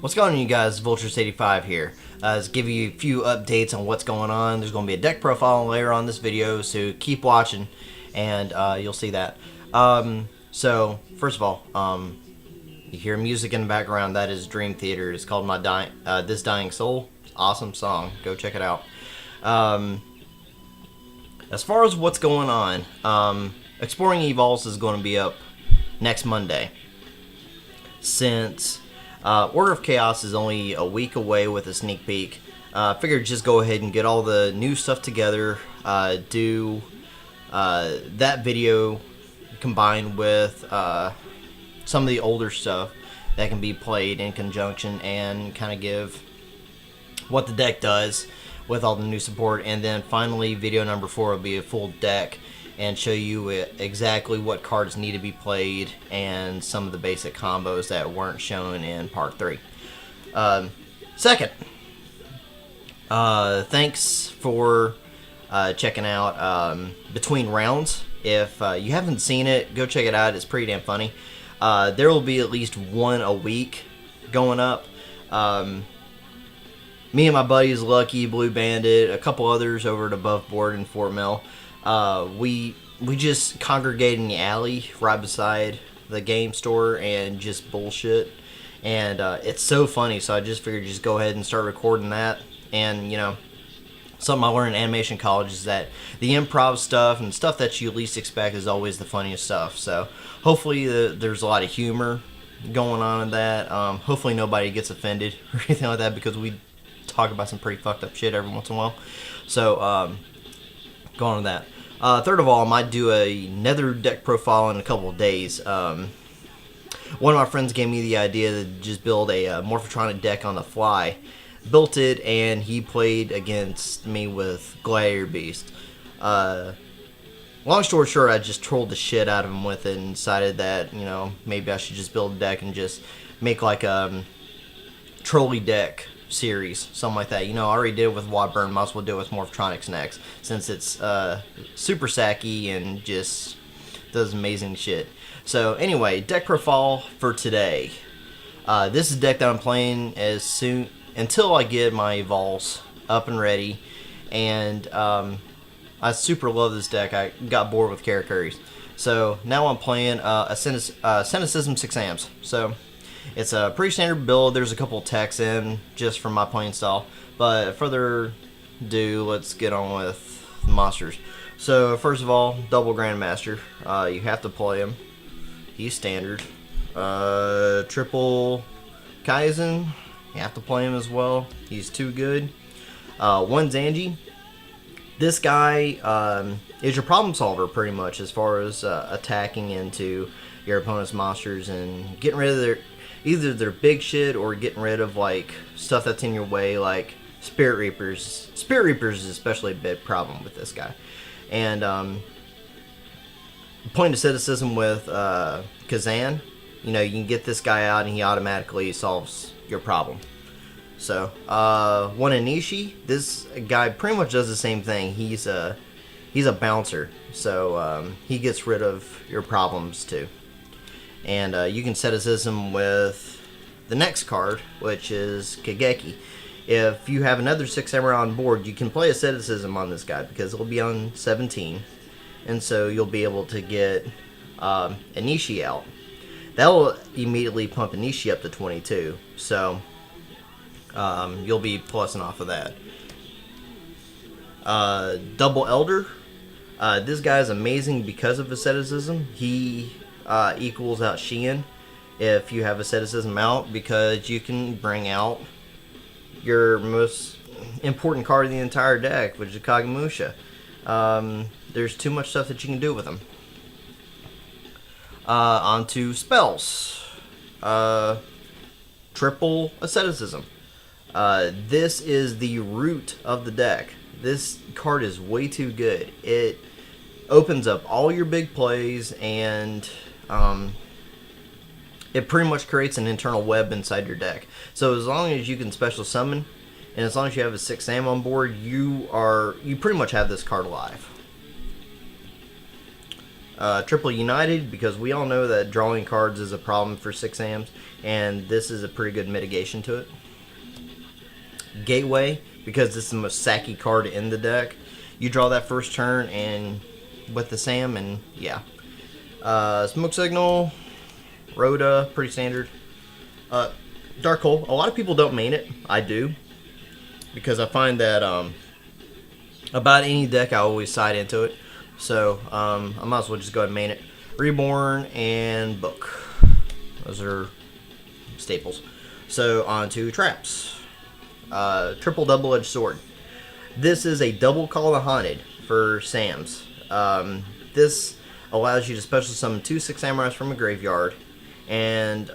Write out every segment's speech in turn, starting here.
What's going on, you guys? Vultures85 here. Let's give you a few updates on what's going on. There's going to be a deck profile later on this video, so keep watching and you'll see that. So first of all, you hear music in the background. That is Dream Theater. It's called This Dying Soul. Awesome song. Go check it out. As far as what's going on, Exploring Evols is going to be up next Monday. Since Order of Chaos is only a week away with a sneak peek, figured just go ahead and get all the new stuff together, do that video combined with some of the older stuff that can be played in conjunction, and kind of give what the deck does with all the new support. And then finally video number 4 will be a full deck and show you exactly what cards need to be played and some of the basic combos that weren't shown in part 3. Second, thanks for checking out Between Rounds. If you haven't seen it, go check it out. It's pretty damn funny. There will be at least one a week going up. Me and my buddies, Lucky, Blue Bandit, a couple others over at Above Board in Fort Mill, we just congregate in the alley right beside the game store and just bullshit. And it's so funny, so I just figured just go ahead and start recording that. And, you know, something I learned in animation college is that the improv stuff and stuff that you least expect is always the funniest stuff. So hopefully there's a lot of humor going on in that. Hopefully nobody gets offended or anything like that, because we talk about some pretty fucked up shit every once in a while. So going on to that. Third of all, I might do another deck profile in a couple of days. One of my friends gave me the idea to just build a Morphotronic deck on the fly. Built it, and he played against me with Gladiator Beast. Long story short, I just trolled the shit out of him with it and decided that, you know, maybe I should just build a deck and just make like a trolley deck series, something like that. You know, I already did it with Wadburn, might as well do it with Morphotronics next, since it's super sacky and just does amazing shit. So anyway, deck profile for today. This is a deck that I'm playing as soon until I get my Evols up and ready, and I super love this deck. I got bored with Karakuris, so now I'm playing Asceticism Six Sams. So it's a pretty standard build. There's a couple techs in just from my playing style, but further ado, let's get on with the monsters. So first of all, double Grandmaster. You have to play him. He's standard. Triple Kaizen. You have to play him as well. He's too good. One Zanji. This guy is your problem solver pretty much, as far as attacking into your opponent's monsters and getting rid of either their big shit or getting rid of like stuff that's in your way, like Spirit Reapers. Spirit Reapers is especially a big problem with this guy. And playing Asceticism with Kazan, you know, you can get this guy out and he automatically solves your problem. So one Anishi, this guy pretty much does the same thing. He's a bouncer, so he gets rid of your problems too. And you can Asceticism with the next card, which is Kageki. If you have another 6 Samurai on board, you can play Asceticism on this guy because it'll be on 17, and so you'll be able to get Anishi out. That will immediately pump Anishi up to 22, so you'll be plussing off of that. Double Elder. This guy is amazing because of Asceticism. He equals out Sheehan if you have Asceticism out, because you can bring out your most important card in the entire deck, which is Kagemusha. There's too much stuff that you can do with them. Onto spells. Triple Asceticism. This is the root of the deck. This card is way too good. It opens up all your big plays, and it pretty much creates an internal web inside your deck. So as long as you can special summon, and as long as you have a 6 Sam on board, you pretty much have this card alive. Triple United, because we all know that drawing cards is a problem for Six Sams, and this is a pretty good mitigation to it. Gateway, because this is the most sacky card in the deck. You draw that first turn and with the Sam, and yeah. Smoke Signal, Rhoda, pretty standard. Dark Hole, a lot of people don't main it. I do, because I find that about any deck I always side into it. So I might as well just go ahead and main it. Reborn and Book. Those are staples. So on to traps. Triple double-edged sword. This is a double Call the Haunted for Sams. This allows you to special summon 2 Six Samurais from a graveyard, and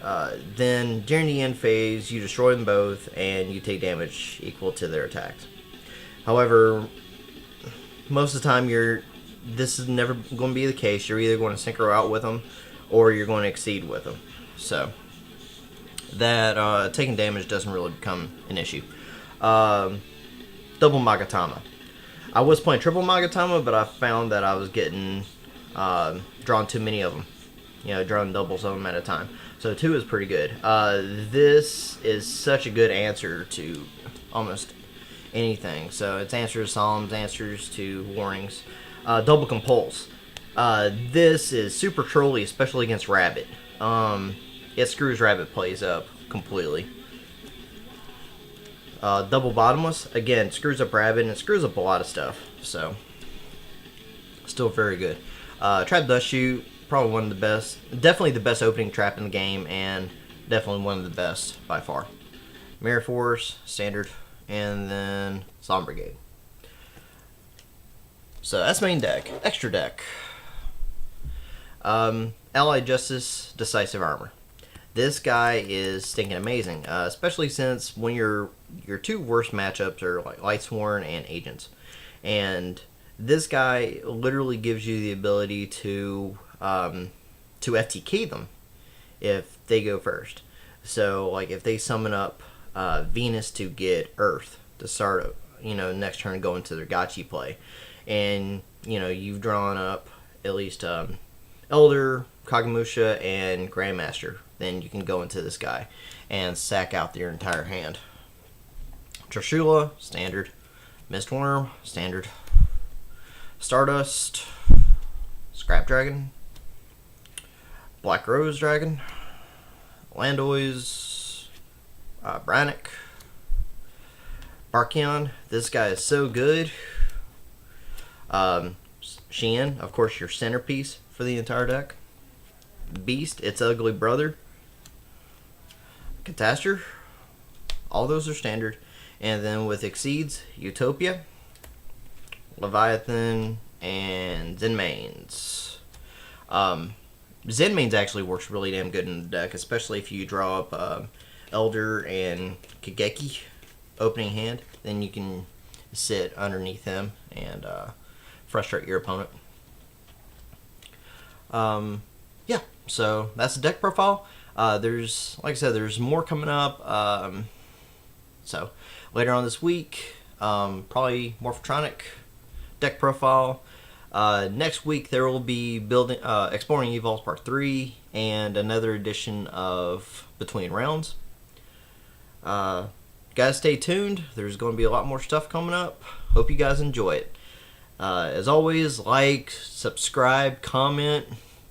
then during the end phase you destroy them both and you take damage equal to their attacks. However, most of the time this is never going to be the case. You're either going to synchro out with them or you're going to exceed with them. So that taking damage doesn't really become an issue. Double Magatama. I was playing triple Magatama, but I found that I was getting drawn too many of them. You know, drawing doubles of them at a time. So 2 is pretty good. This is such a good answer to almost anything. So it's answers to Psalms, answers to warnings. Double Compulse. This is super trolly, especially against Rabbit. It screws Rabbit plays up completely. Double Bottomless, again, screws up Rabbit and it screws up a lot of stuff. So, still very good. Trap Dust Shoot, probably one of the best, definitely the best opening trap in the game, and definitely one of the best by far. Mirror Force, standard, and then Solemn Brigade. So that's main deck. Extra deck. Allied Justice, Decisive Armor. This guy is stinking amazing, especially since when your 2 worst matchups are like Lightsworn and Agents, and this guy literally gives you the ability to FTK them if they go first. So like if they summon up Venus to get Earth to start, next turn go into their Gotchi play, and you've drawn up at least Elder, Kagemusha, and Grandmaster, then you can go into this guy and sack out your entire hand. Trishula, standard. Mistworm, standard. Stardust, Scrap Dragon, Black Rose Dragon, Landois, Brannick, Barkion. This guy is so good. Sheehan, of course, your centerpiece for the entire deck. Beast, its ugly brother. Catastor, all those are standard. And then with Exceeds, Utopia, Leviathan, and Zenmaines. Zenmaines actually works really damn good in the deck, especially if you draw up Elder and Kageki opening hand. Then you can sit underneath him and frustrate your opponent. Yeah, so that's the deck profile. There's, like I said, there's more coming up. So later on this week, probably Morphotronic deck profile. Next week there will be Exploring Evolves Part 3 and another edition of Between Realms. Guys, stay tuned. There's going to be a lot more stuff coming up. Hope you guys enjoy it. As always, like, subscribe, comment,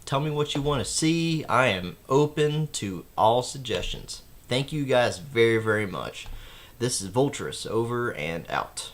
tell me what you want to see. I am open to all suggestions. Thank you guys very, very much. This is Voltrus, over and out.